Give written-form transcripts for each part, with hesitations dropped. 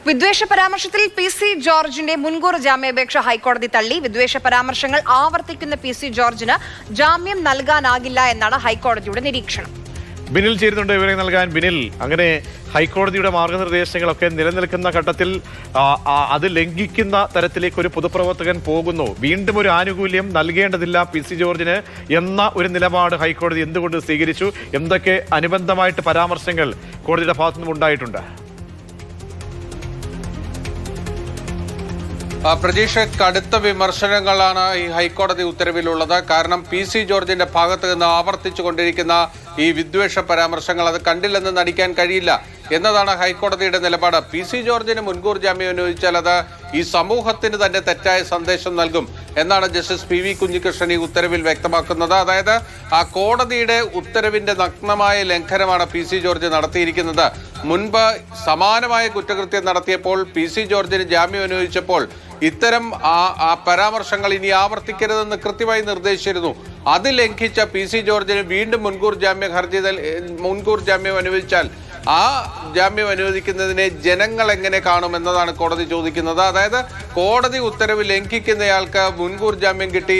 വിദ്വേഷ പരാമർശത്തിൽ പി.സി. ജോർജിന്റെ മുൻകൂർ ജാമ്യാപേക്ഷ ഹൈക്കോടതി തള്ളി. വിദ്വേഷ പരാമർശങ്ങൾ ആവർത്തിക്കുന്ന പി.സി. ജോർജിന് ജാമ്യം നൽകാനാകില്ല എന്നാണ് ഹൈക്കോടതിയുടെ നിരീക്ഷണം. ബിനിൽ ചേരുന്നുണ്ട് വിവരം നൽകാൻ. ബിനിൽ, അങ്ങനെ ഹൈക്കോടതിയുടെ മാർഗനിർദ്ദേശങ്ങളൊക്കെ നിലനിൽക്കുന്ന ഘട്ടത്തിൽ അത് ലംഘിക്കുന്ന തരത്തിലേക്ക് ഒരു പൊതുപ്രവർത്തകൻ പോകുന്നു, വീണ്ടും ഒരു ആനുകൂല്യം നൽകേണ്ടതില്ല പി.സി. ജോർജിന് എന്ന ഒരു നിലപാട് ഹൈക്കോടതി എന്തുകൊണ്ട് സ്വീകരിച്ചു? എന്തൊക്കെ അനുബന്ധമായിട്ട് പരാമർശങ്ങൾ കോടതിയുടെ ഭാഗത്തുനിന്നും ഉണ്ടായിട്ടുണ്ട്? പ്രതീക്ഷ, കടുത്ത വിമർശനങ്ങളാണ് ഈ ഹൈക്കോടതി ഉത്തരവിലുള്ളത്. കാരണം പി.സി. ജോർജിന്റെ ഭാഗത്ത് നിന്ന് ആവർത്തിച്ചു കൊണ്ടിരിക്കുന്ന ഈ വിദ്വേഷ പരാമർശങ്ങൾ അത് കണ്ടില്ലെന്ന് നടിക്കാൻ കഴിയില്ല എന്നതാണ് ഹൈക്കോടതിയുടെ നിലപാട്. പി.സി. ജോർജിന് മുൻകൂർ ജാമ്യം അനുവദിച്ചാൽ അത് ഈ സമൂഹത്തിന് തന്നെ തെറ്റായ സന്ദേശം നൽകും എന്നാണ് ജസ്റ്റിസ് പി.വി. കുഞ്ഞികൃഷ്ണൻ ഈ ഉത്തരവിൽ വ്യക്തമാക്കുന്നത്. അതായത് ആ കോടതിയുടെ ഉത്തരവിന്റെ നഗ്നമായ ലംഘനമാണ് പി.സി. ജോർജ് നടത്തിയിരിക്കുന്നത്. മുൻപ് സമാനമായ കുറ്റകൃത്യം നടത്തിയപ്പോൾ പി.സി. ജോർജിന് ജാമ്യം അനുവദിച്ചപ്പോൾ ഇത്തരം ആ പരാമർശങ്ങൾ ഇനി ആവർത്തിക്കരുതെന്ന് കൃത്യമായി നിർദ്ദേശിച്ചിരുന്നു. അത് ലംഘിച്ച പി.സി. ജോർജിന് വീണ്ടും മുൻകൂർ ജാമ്യം അനുവദിച്ചാൽ ആ ജാമ്യം അനുവദിക്കുന്നതിനെ ജനങ്ങൾ എങ്ങനെ കാണുമെന്നതാണ് കോടതി ചോദിക്കുന്നത്. അതായത് കോടതി ഉത്തരവ് ലംഘിക്കുന്നയാൾക്ക് മുൻകൂർ ജാമ്യം കിട്ടി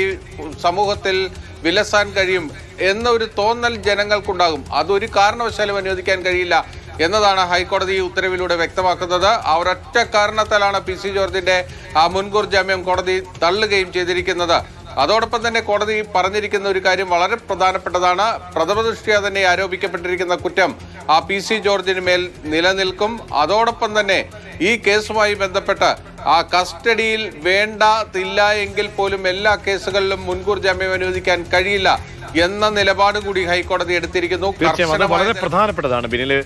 സമൂഹത്തിൽ വിലസാൻ കഴിയും എന്നൊരു തോന്നൽ ജനങ്ങൾക്കുണ്ടാകും. അതൊരു കാരണവശാലും അനുവദിക്കാൻ കഴിയില്ല എന്നതാണ് ഹൈക്കോടതി ഈ ഉത്തരവിലൂടെ വ്യക്തമാക്കുന്നത്. ആ ഒരൊറ്റ കാരണത്താലാണ് പി.സി. ജോർജിന്റെ ആ മുൻകൂർ ജാമ്യം കോടതി തള്ളുകയും ചെയ്തിരിക്കുന്നത്. അതോടൊപ്പം തന്നെ കോടതി പറഞ്ഞിരിക്കുന്ന ഒരു കാര്യം വളരെ പ്രധാനപ്പെട്ടതാണ്. പ്രഥമദൃഷ്ട്യാ തന്നെ ആരോപിക്കപ്പെട്ടിരിക്കുന്ന കുറ്റം ആ പി.സി. ജോർജിന് മേൽ നിലനിൽക്കും. അതോടൊപ്പം തന്നെ ഈ കേസുമായി ബന്ധപ്പെട്ട് ആ കസ്റ്റഡിയിൽ വേണ്ടതില്ല എങ്കിൽ പോലും എല്ലാ കേസുകളിലും മുൻകൂർ ജാമ്യം അനുവദിക്കാൻ കഴിയില്ല എന്ന നിലപാട് കൂടി ഹൈക്കോടതി എടുത്തിരിക്കുന്നു. വളരെ പ്രധാനപ്പെട്ടതാണ് ബിനില്.